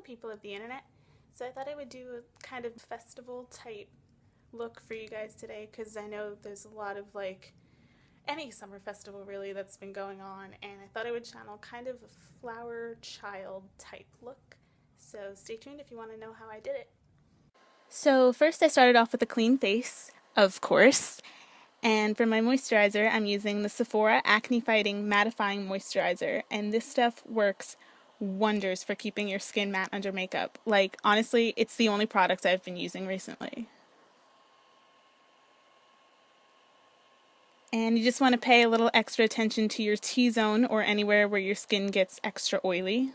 people of the internet. So I thought I would do a kind of festival type look for you guys today because I know there's a lot of like any summer festival really that's been going on, and I thought I would channel kind of a flower child type look. So stay tuned if you want to know how I did it. So first I started off with a clean face, of course. And for my moisturizer, I'm using the Sephora Acne-Fighting Mattifying Moisturizer. And this stuff works wonders for keeping your skin matte under makeup. Like, honestly, it's the only product I've been using recently. And you just want to pay a little extra attention to your T-zone or anywhere where your skin gets extra oily.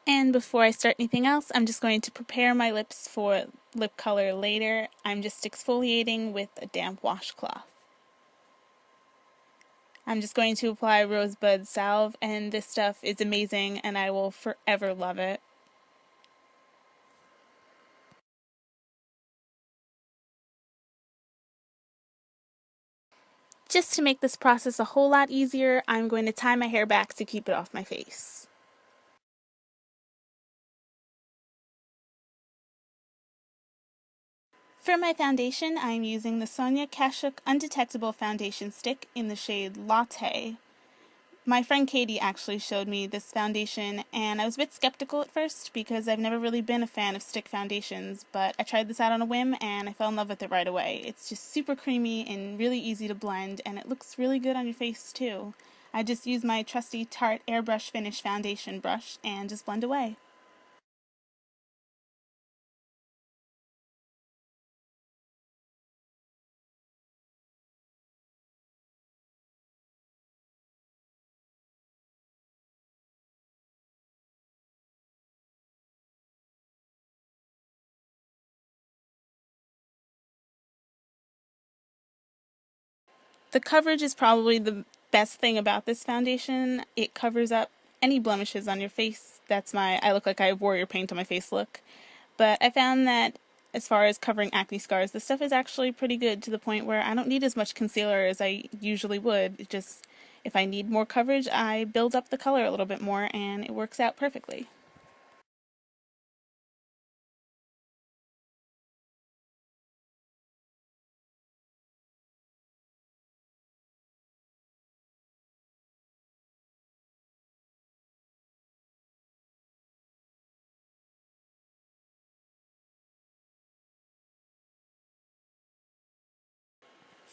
And before I start anything else, I'm just going to prepare my lips for lip color later. I'm just exfoliating with a damp washcloth. I'm just going to apply Rosebud Salve, and this stuff is amazing and I will forever love it. Just to make this process a whole lot easier, I'm going to tie my hair back to keep it off my face. For my foundation, I'm using the Sonia Kashuk Undetectable Foundation Stick in the shade Latte. My friend Katie actually showed me this foundation, and I was a bit skeptical at first because I've never really been a fan of stick foundations, but I tried this out on a whim and I fell in love with it right away. It's just super creamy and really easy to blend, and it looks really good on your face too. I just use my trusty Tarte Airbrush Finish foundation brush and just blend away. The coverage is probably the best thing about this foundation. It covers up any blemishes on your face. That's my I look like I have warrior paint on my face look. But I found that as far as covering acne scars, this stuff is actually pretty good to the point where I don't need as much concealer as I usually would. It just, if I need more coverage, I build up the color a little bit more and it works out perfectly.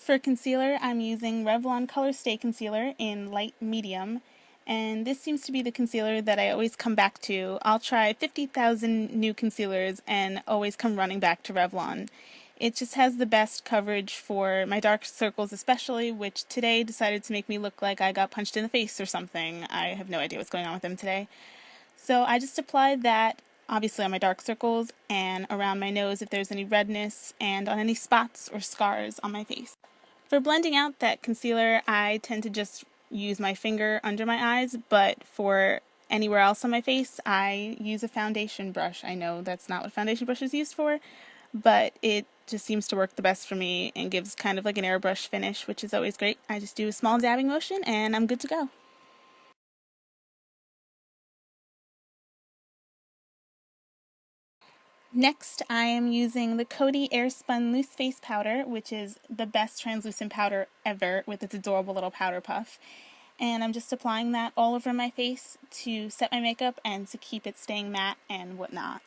For concealer, I'm using Revlon Colorstay Concealer in light medium, and this seems to be the concealer that I always come back to. I'll try 50,000 new concealers and always come running back to Revlon. It just has the best coverage for my dark circles especially, which today decided to make me look like I got punched in the face or something. I have no idea what's going on with them today. So I just applied that obviously on my dark circles and around my nose if there's any redness and on any spots or scars on my face. For blending out that concealer, I tend to just use my finger under my eyes, but for anywhere else on my face, I use a foundation brush. I know that's not what foundation brush is used for, but it just seems to work the best for me and gives kind of like an airbrush finish, which is always great. I just do a small dabbing motion and I'm good to go. Next, I am using the Coty Airspun Loose Face Powder, which is the best translucent powder ever with its adorable little powder puff. And I'm just applying that all over my face to set my makeup and to keep it staying matte and whatnot.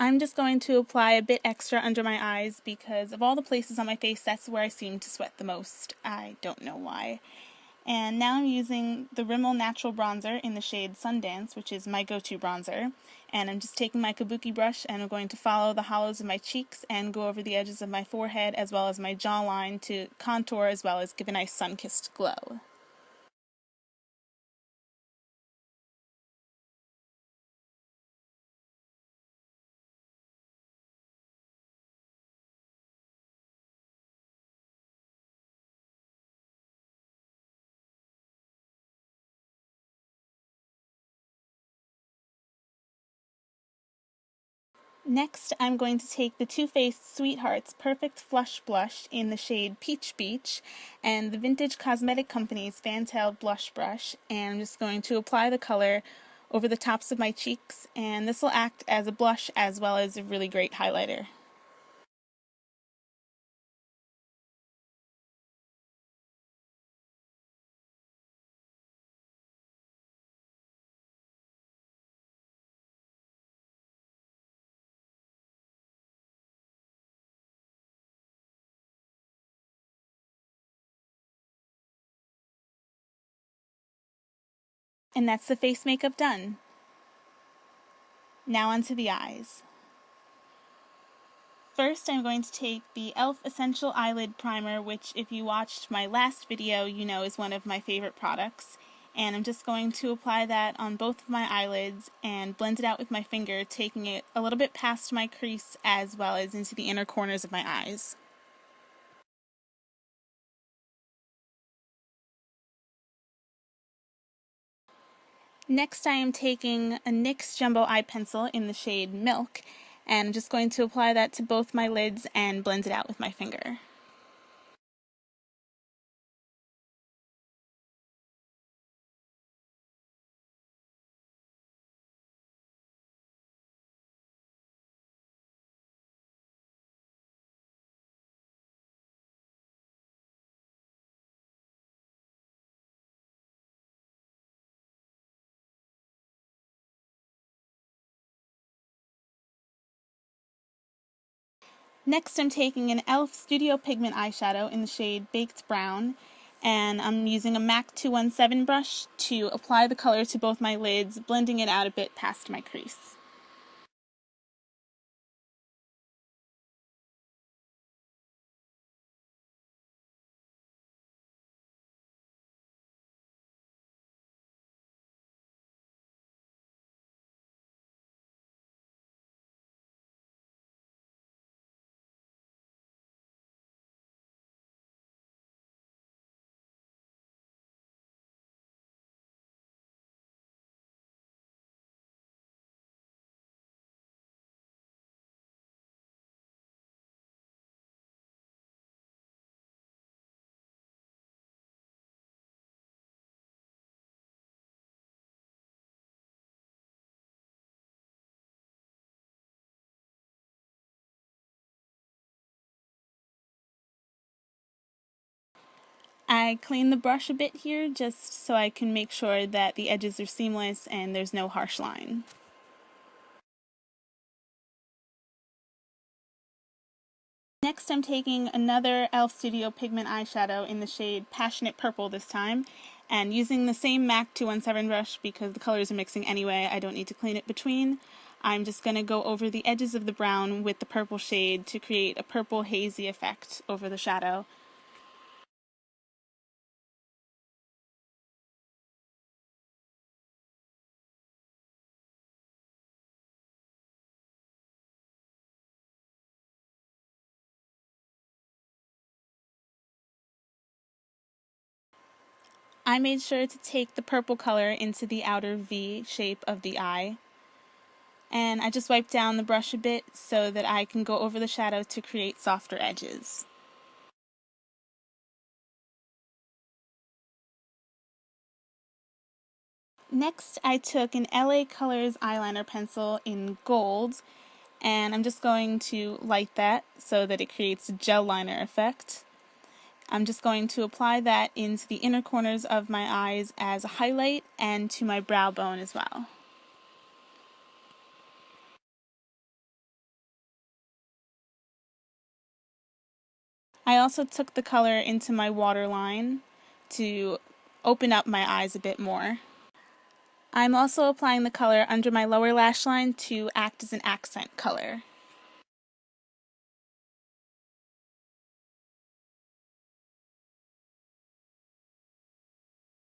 I'm just going to apply a bit extra under my eyes because of all the places on my face, that's where I seem to sweat the most. I don't know why. And now I'm using the Rimmel Natural Bronzer in the shade Sundance, which is my go-to bronzer. And I'm just taking my kabuki brush and I'm going to follow the hollows of my cheeks and go over the edges of my forehead as well as my jawline to contour as well as give a nice sun-kissed glow. Next, I'm going to take the Too Faced Sweethearts Perfect Flush Blush in the shade Peach Beach and the Vintage Cosmetic Company's Fantail Blush Brush, and I'm just going to apply the color over the tops of my cheeks, and this will act as a blush as well as a really great highlighter. And that's the face makeup done. Now onto the eyes. First, I'm going to take the e.l.f. Essential Eyelid Primer, which if you watched my last video, you know is one of my favorite products. And I'm just going to apply that on both of my eyelids and blend it out with my finger, taking it a little bit past my crease as well as into the inner corners of my eyes. Next, I am taking a NYX Jumbo Eye Pencil in the shade Milk, and I'm just going to apply that to both my lids and blend it out with my finger. Next, I'm taking an e.l.f. Studio Pigment eyeshadow in the shade Baked Brown, and I'm using a MAC 217 brush to apply the color to both my lids, blending it out a bit past my crease. I clean the brush a bit here just so I can make sure that the edges are seamless and there's no harsh line. Next, I'm taking another e.l.f. Studio Pigment eyeshadow in the shade Passionate Purple this time, and using the same MAC 217 brush because the colors are mixing anyway, I don't need to clean it between. I'm just going to go over the edges of the brown with the purple shade to create a purple hazy effect over the shadow. I made sure to take the purple color into the outer V shape of the eye. And I just wiped down the brush a bit so that I can go over the shadow to create softer edges. Next, I took an LA Colors Eyeliner Pencil in gold, and I'm just going to light that so that it creates a gel liner effect. I'm just going to apply that into the inner corners of my eyes as a highlight and to my brow bone as well. I also took the color into my waterline to open up my eyes a bit more. I'm also applying the color under my lower lash line to act as an accent color.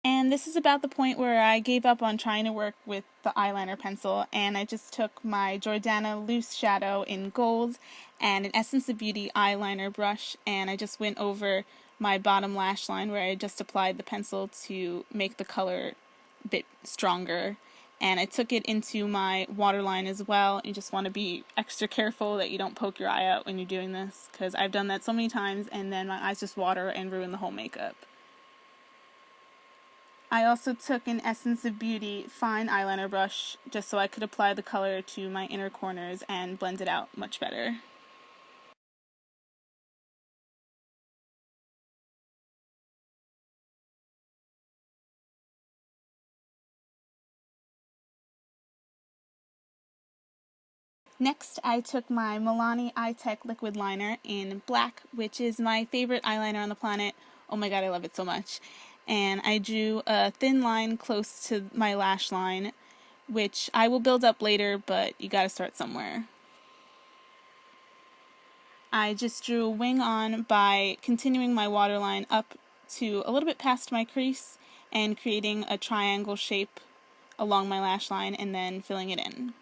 And this is about the point where I gave up on trying to work with the eyeliner pencil, and I just took my Jordana loose shadow in gold and an Essence of Beauty eyeliner brush, and I just went over my bottom lash line where I just applied the pencil to make the color a bit stronger. and I took it into my waterline as well. You just want to be extra careful that you don't poke your eye out when you're doing this, because I've done that so many times and then my eyes just water and ruin the whole makeup. I also took an Essence of Beauty fine eyeliner brush just so I could apply the color to my inner corners and blend it out much better. Next, I took my Milani Eye Tech liquid liner in black, which is my favorite eyeliner on the planet. Oh my god, I love it so much. And I drew a thin line close to my lash line, which I will build up later, but you gotta start somewhere. I just drew a wing on by continuing my waterline up to a little bit past my crease and creating a triangle shape along my lash line and then filling it in.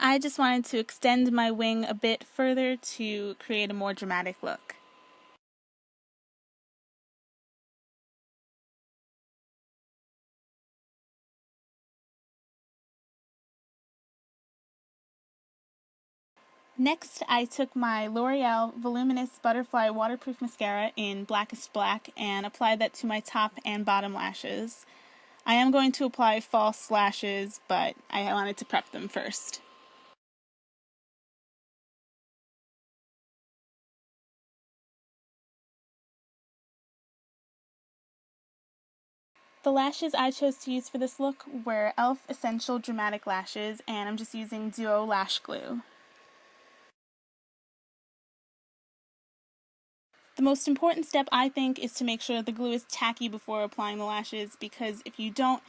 I just wanted to extend my wing a bit further to create a more dramatic look. Next, I took my L'Oreal Voluminous Butterfly Waterproof Mascara in Blackest Black and applied that to my top and bottom lashes. I am going to apply false lashes, but I wanted to prep them first. The lashes I chose to use for this look were e.l.f. Essential Dramatic Lashes, and I'm just using Duo Lash Glue. The most important step, I think, is to make sure the glue is tacky before applying the lashes, because if you don't,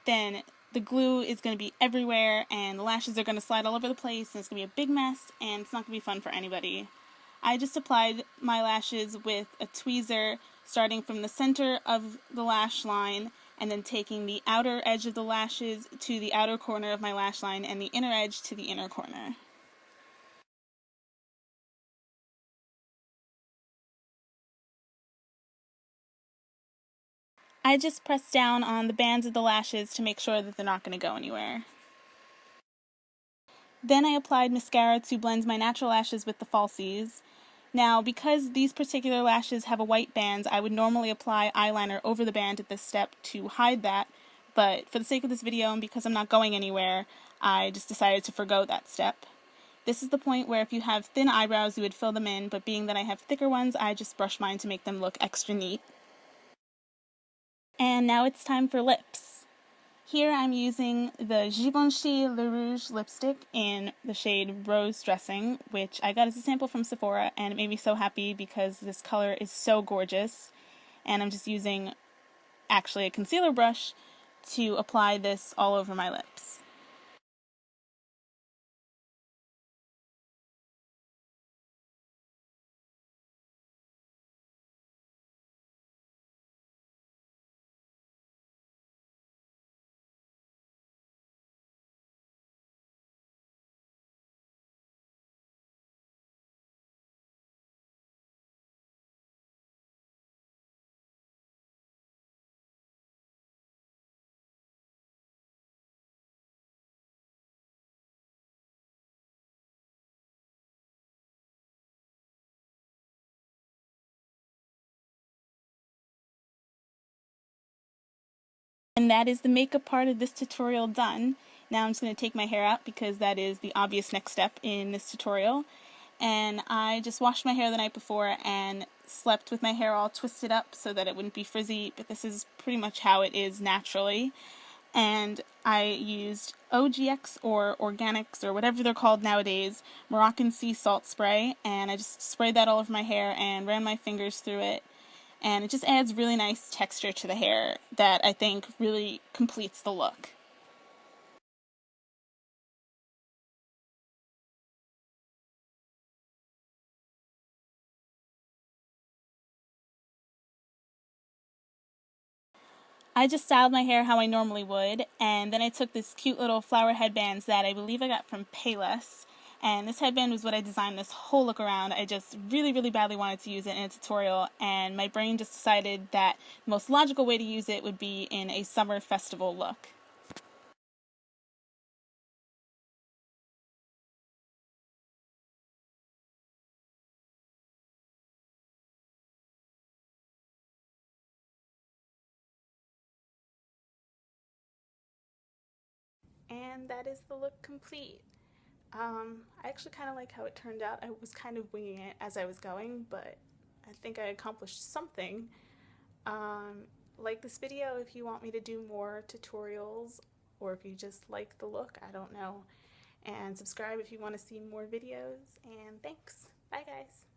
then the glue is going to be everywhere and the lashes are going to slide all over the place and it's going to be a big mess and it's not going to be fun for anybody. I just applied my lashes with a tweezer starting from the center of the lash line and then taking the outer edge of the lashes to the outer corner of my lash line and the inner edge to the inner corner. I just press down on the bands of the lashes to make sure that they're not going to go anywhere. Then I applied mascara to blend my natural lashes with the falsies. Now, because these particular lashes have a white band, I would normally apply eyeliner over the band at this step to hide that, but for the sake of this video and because I'm not going anywhere, I just decided to forgo that step. This is the point where if you have thin eyebrows, you would fill them in, but being that I have thicker ones, I just brush mine to make them look extra neat. And now it's time for lips. Here I'm using the Givenchy Le Rouge lipstick in the shade Rose Dressing, which I got as a sample from Sephora, and it made me so happy because this color is so gorgeous. And I'm just using, actually, a concealer brush to apply this all over my lips. And that is the makeup part of this tutorial done. Now I'm just going to take my hair out because that is the obvious next step in this tutorial. And I just washed my hair the night before and slept with my hair all twisted up so that it wouldn't be frizzy, but this is pretty much how it is naturally. And I used OGX or Organics or whatever they're called nowadays, Moroccan sea salt spray, and I just sprayed that all over my hair and ran my fingers through it. And it just adds really nice texture to the hair that I think really completes the look. I just styled my hair how I normally would, and then I took this cute little flower headbands that I believe I got from Payless, And this headband was what I designed this whole look around. I just really, really badly wanted to use it in a tutorial, and my brain just decided that the most logical way to use it would be in a summer festival look. And that is the look complete. I actually kind of like how it turned out. I was kind of winging it as I was going, but I think I accomplished something. Um, like this video if you want me to do more tutorials, or if you just like the look, I don't know. And subscribe if you want to see more videos. And thanks. Bye guys.